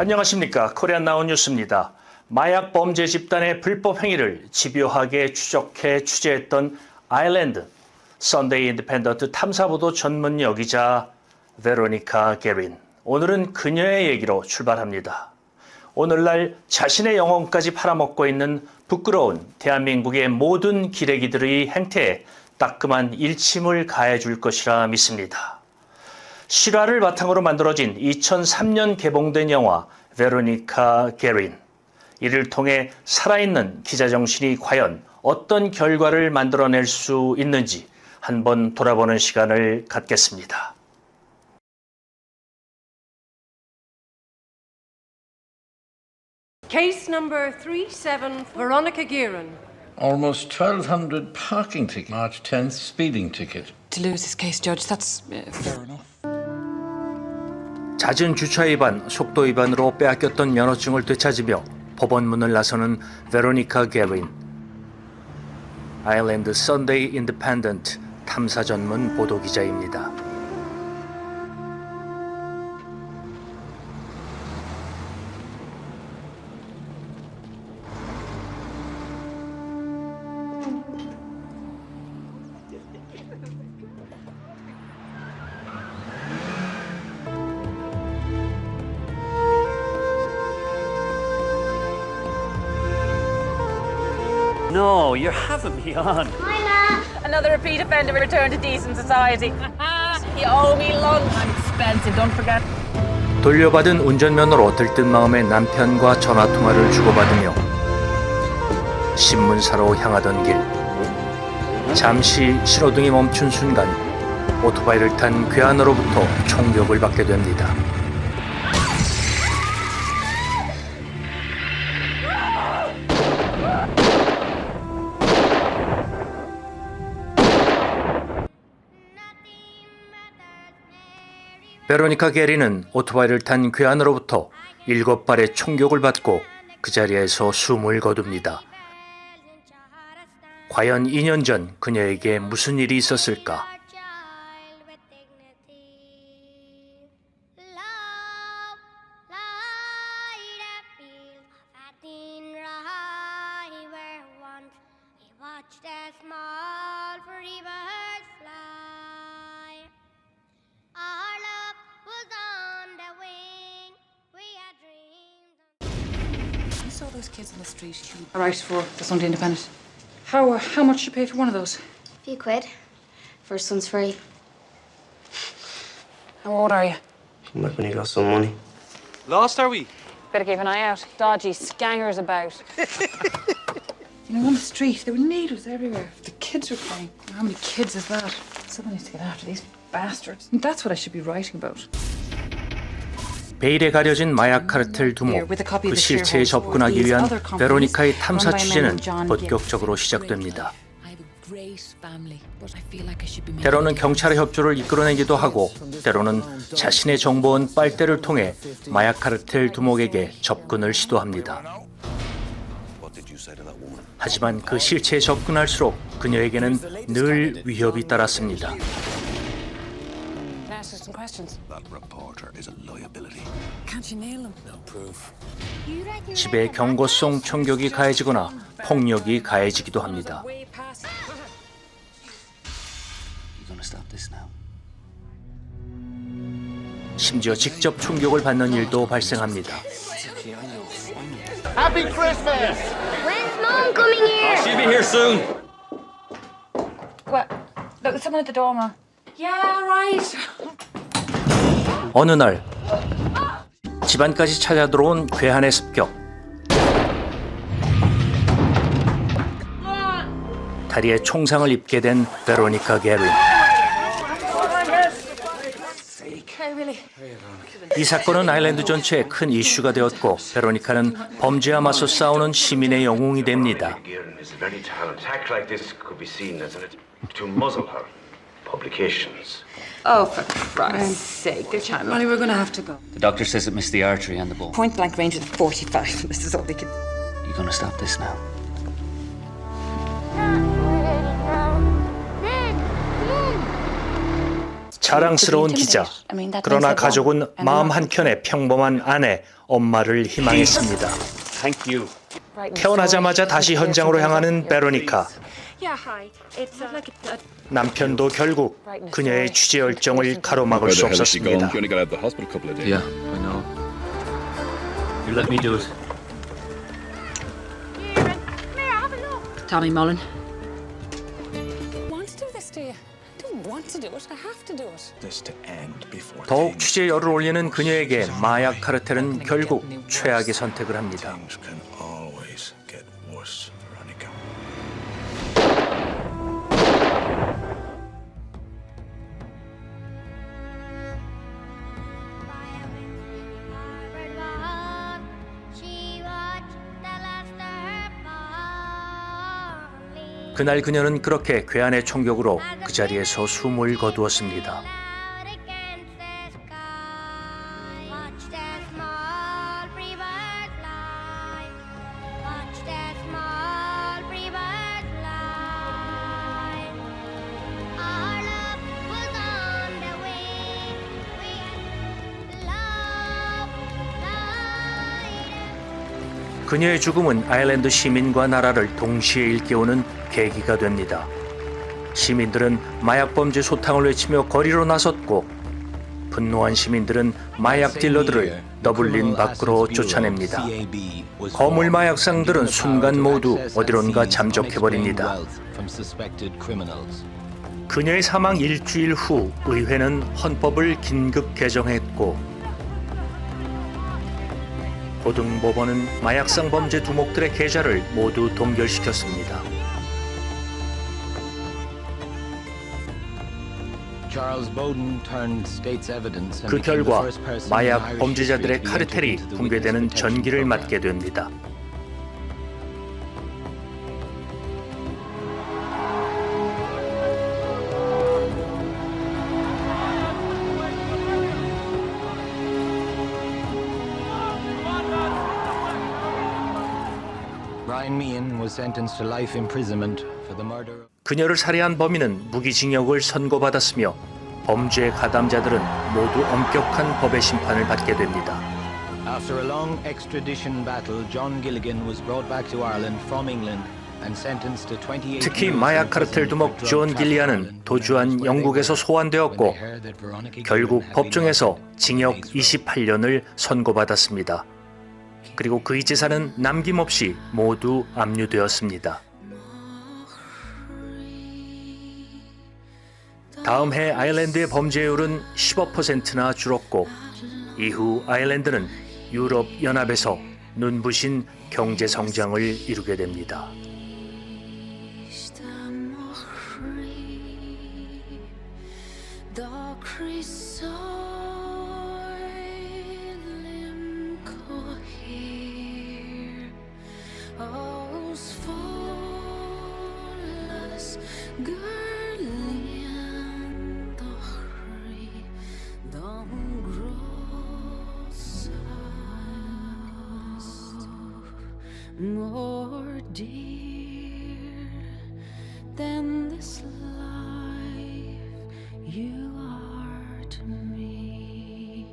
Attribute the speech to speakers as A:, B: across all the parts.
A: 안녕하십니까. 코리안 나우 뉴스입니다. 마약 범죄 집단의 불법 행위를 집요하게 추적해 취재했던 아일랜드 선데이 인디펜던트 탐사보도 전문 여기자 베로니카 게린. 오늘은 그녀의 얘기로 출발합니다. 오늘날 자신의 영혼까지 팔아먹고 있는 부끄러운 대한민국의 모든 기레기들의 행태에 따끔한 일침을 가해줄 것이라 믿습니다. 실화를 바탕으로 만들어진 2003년 개봉된 영화 베로니카 게린. 이를 통해 살아있는 기자정신이 과연 어떤 결과를 만들어낼 수 있는지 한번 돌아보는 시간을 갖겠습니다.
B: Case number 37, Veronica Guerin.
C: Almost 1,200 parking tickets. March 10th, speeding ticket.
D: To lose this case, Judge, that's fair enough.
A: 잦은 주차 위반, 속도 위반으로 빼앗겼던 면허증을 되찾으며 법원 문을 나서는 베로니카 게린. 아일랜드 선데이 인디펜던트 탐사 전문 보도기자입니다.
E: No, you're having me on.
F: Hi, Ma.
G: Another repeat offender returned to decent society. You owe me lunch. I'm expensive, don't forget.
A: 돌려받은 운전면허로 들뜬 마음에 남편과 전화통화를 주고받으며 신문사로 향하던 길. 잠시 신호등이 멈춘 순간 오토바이를 탄 괴한으로부터 총격을 받게 됩니다. 베로니카 게린은 오토바이를 탄 괴한으로부터 7발의 총격을 받고 그 자리에서 숨을 거둡니다. 과연 2년 전 그녀에게 무슨 일이 있었을까?
D: I saw those kids on the street.
H: All right, for the Sunday Independent. How much did you pay for one of those?
F: A few quid. First one's free.
H: How old are you?
E: Come back when you got some money.
I: Lost, are we?
G: Better keep an eye out. Dodgy scangers about.
H: You know, on the street, there were needles everywhere. The kids were crying. How many kids is that? Someone needs to get after these bastards. And that's what I should be writing about.
A: 베일에 가려진 마약 카르텔 두목, 그 실체에 접근하기 위한 베로니카의 탐사 취재는 본격적으로 시작됩니다. 때로는 경찰의 협조를 이끌어내기도 하고 때로는 자신의 정보원 빨대를 통해 마약 카르텔 두목에게 접근을 시도합니다. 하지만 그 실체에 접근할수록 그녀에게는 늘 위협이 따랐습니다.
G: Some questions.
I: That reporter is a liability.
D: Can't you nail them?
I: No proof.
A: 집에 경고성 총격이 가해지거나 폭력이 가해지기도 합니다.
E: You gonna stop this now?
A: 심지어 직접 총격을 받는 일도 발생합니다.
F: When's Mom coming here?
I: She'll be here soon.
H: What? Look, there's someone at the door, Ma.
G: Yeah, right.
A: 어느 날 집안까지 찾아 들어온 괴한의 습격. 다리에 총상을 입게 된 베로니카 게린. 이 사건은 아일랜드 전체에 큰 이슈가 되었고 베로니카는 범죄와 맞서 싸우는 시민의 영웅이 됩니다.
H: Oh, for Christ's sake, they're chatting. Molly, we're going to have to go.
E: The doctor says it missed the artery and the bone.
H: Point blank range of 45. This is all they can.
E: You gonna stop this now?
A: 자랑스러운 기자. 그러나 가족은 마음 한켠에 평범한 아내, 엄마를 희망했습니다.
E: Thank you.
A: 태어나자마자 다시 현장으로 향하는 베로니카.
B: Yeah, hi. It's like a
A: 남편도 결국 그녀의 취재 열정을 가로막을 수 없었습니다.
I: only got out of the hospital a couple of days.
E: Yeah, I know. You let me do it.
G: Tommy Mullen.
D: Want to do this, do you? I don't want to do it. I have to do it.
I: This to end before
A: 더욱 취재 열을 올리는 그녀에게 마약 카르텔은 결국 최악의 선택을 합니다.
I: things can always get worse, Veronica.
A: 그날 그녀는 그렇게 괴한의 총격으로 그 자리에서 숨을 거두었습니다. 그녀의 죽음은 아일랜드 시민과 나라를 동시에 일깨우는 계기가 됩니다. 시민들은 마약 범죄 소탕을 외치며 거리로 나섰고 분노한 시민들은 마약 딜러들을 더블린 밖으로 쫓아냅니다. 거물 마약상들은 순간 모두 어디론가 잠적해버립니다. 그녀의 사망 일주일 후 의회는 헌법을 긴급 개정했고 고등법원은 마약상 범죄 두목들의 계좌를 모두 동결시켰습니다. 그 결과 마약 범죄자들의 카르텔이 붕괴되는 전기를 맞게 됩니다. 그녀를 살해한 범인은 무기징역을 선고받았으며 범죄의 가담자들은 모두 엄격한 법의 심판을 받게 됩니다.
J: After a long extradition battle, John Gilligan was brought back to Ireland from England and sentenced to 28
A: 특히 마약 카르텔 두목 존 길리안은 도주한 영국에서 소환되었고 결국 법정에서 징역 28년을 선고받았습니다. 그리고 그의 재산은 남김없이 모두 압류되었습니다. 다음 해 아일랜드의 범죄율은 15%나 줄었고 이후 아일랜드는 유럽 연합에서 눈부신 경제 성장을 이루게 됩니다.
D: More dear than this life you are to me,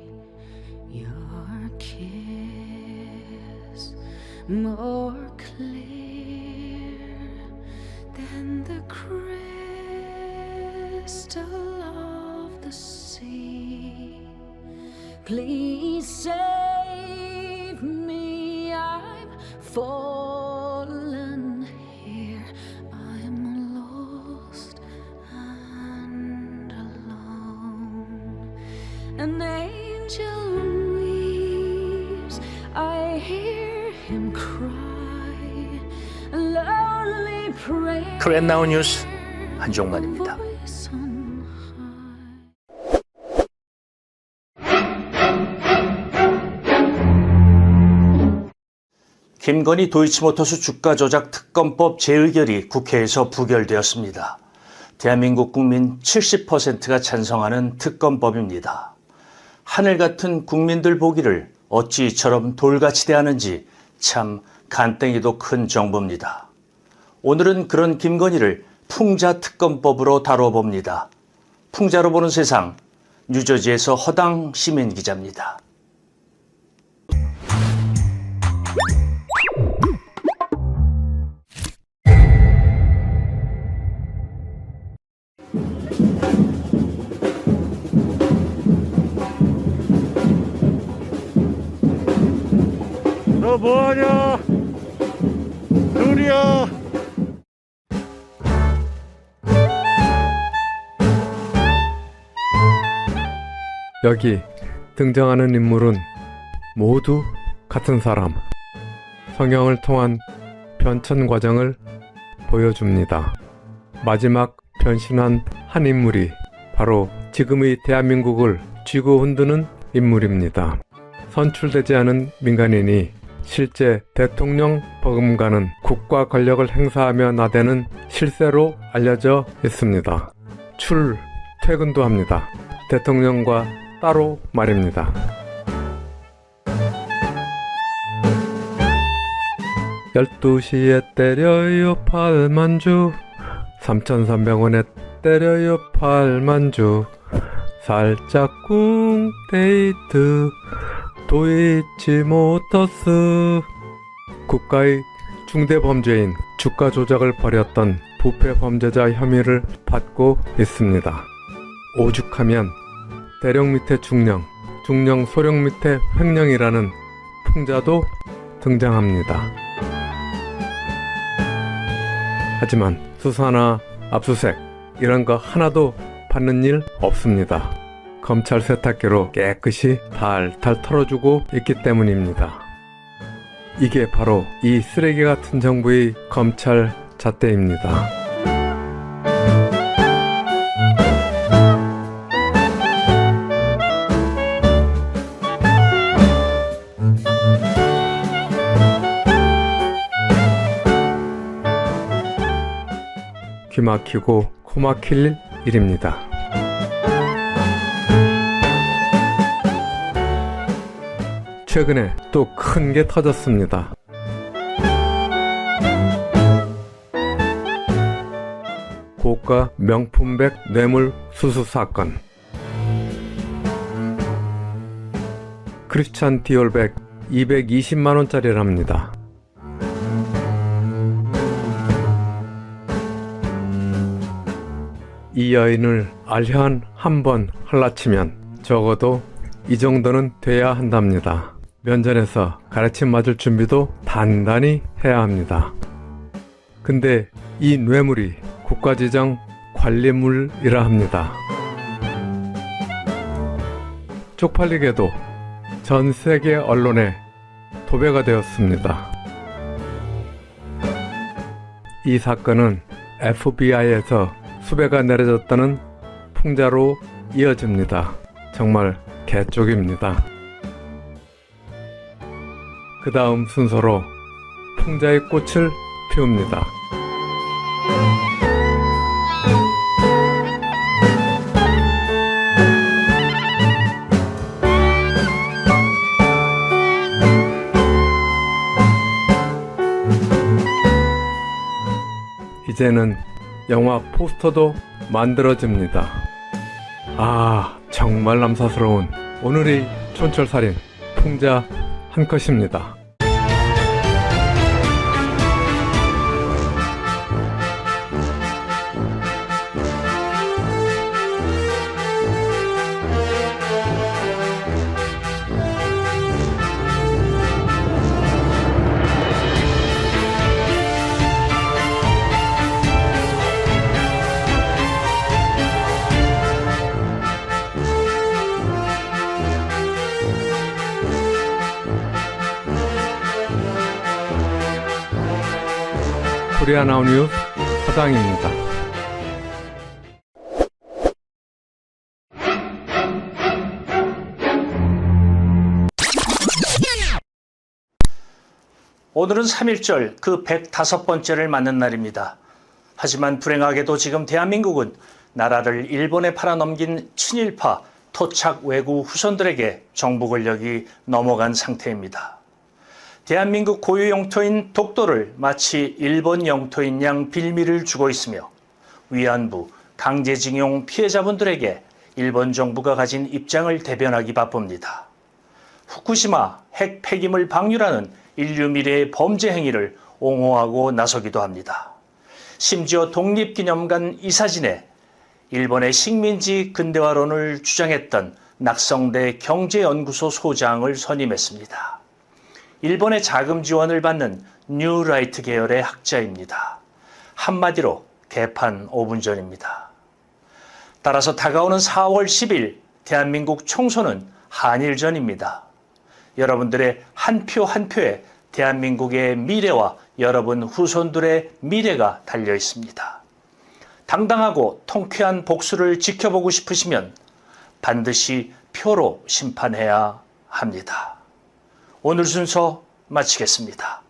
D: your kiss more clear than the crystal of the sea. Please save me, I'm fallen here. I'm lost and alone. An angel weeps, I hear him cry. A lonely prayer.
A: 크랜 나우 뉴스 한종만입니다. 김건희 도이치모터스 주가 조작 특검법 재의결이 국회에서 부결되었습니다. 대한민국 국민 70%가 찬성하는 특검법입니다. 하늘 같은 국민들 보기를 어찌 이처럼 돌같이 대하는지 참 간땡이도 큰 정부입니다. 오늘은 그런 김건희를 풍자 특검법으로 다뤄봅니다. 풍자로 보는 세상, 뉴저지에서 허당 시민 기자입니다.
K: 너 뭐하냐? 둘이야.
L: 여기 등장하는 인물은 모두 같은 사람. 성형을 통한 변천 과정을 보여줍니다. 마지막 변신한 한 인물이 바로 지금의 대한민국을 쥐고 흔드는 인물입니다. 선출되지 않은 민간인이 실제 대통령 버금가는 국가 권력을 행사하며 나대는 실세로 알려져 있습니다. 출퇴근도 합니다. 대통령과 따로 말입니다. 12시에 때려요 8만주 3,300원에 때려요 8만주 살짝 꿍 데이트 도이치모터스. 국가의 중대범죄인 주가 조작을 벌였던 부패 범죄자 혐의를 받고 있습니다. 오죽하면 대령 밑에 중령, 중령 소령 밑에 횡령이라는 풍자도 등장합니다. 하지만 수사나 압수수색 이런 거 하나도 받는 일 없습니다. 검찰 세탁기로 깨끗이 탈탈 털어주고 있기 때문입니다. 이게 바로 이 쓰레기 같은 정부의 검찰 잣대입니다. 귀 막히고 코 막힐 일입니다. 최근에 또 큰 게 터졌습니다. 고가 명품백 뇌물 수수 사건. 크리스찬 디올백 220만원짜리랍니다. 이 여인을 알현 한 번 할라치면 적어도 이 정도는 돼야 한답니다. 면전에서 가르침 맞을 준비도 단단히 해야 합니다. 근데 이 뇌물이 국가지정 관리물이라 합니다. 쪽팔리게도 전 세계 언론에 도배가 되었습니다. 이 사건은 FBI에서 수배가 내려졌다는 풍자로 이어집니다. 정말 개쪽입니다. 그 다음 순서로 풍자의 꽃을 피웁니다. 이제는 영화 포스터도 만들어집니다. 아, 정말 남사스러운 오늘의 촌철살인 풍자 한 컷입니다. 코리아 나우 뉴스 허당입니다.
A: 오늘은 3.1절 그 105번째를 맞는 날입니다. 하지만 불행하게도 지금 대한민국은 나라를 일본에 팔아넘긴 친일파 토착 외구 후손들에게 정부 권력이 넘어간 상태입니다. 대한민국 고유 영토인 독도를 마치 일본 영토인 양 빌미를 주고 있으며 위안부, 강제징용 피해자분들에게 일본 정부가 가진 입장을 대변하기 바쁩니다. 후쿠시마 핵 폐기물 방류라는 인류 미래의 범죄 행위를 옹호하고 나서기도 합니다. 심지어 독립기념관 이사진에 일본의 식민지 근대화론을 주장했던 낙성대 경제연구소 소장을 선임했습니다. 일본의 자금 지원을 받는 뉴라이트 계열의 학자입니다. 한마디로 개판 5분 전입니다. 따라서 다가오는 4월 10일 대한민국 총선은 한일전입니다. 여러분들의 한 표 한 표에 대한민국의 미래와 여러분 후손들의 미래가 달려 있습니다. 당당하고 통쾌한 복수를 지켜보고 싶으시면 반드시 표로 심판해야 합니다. 오늘 순서 마치겠습니다.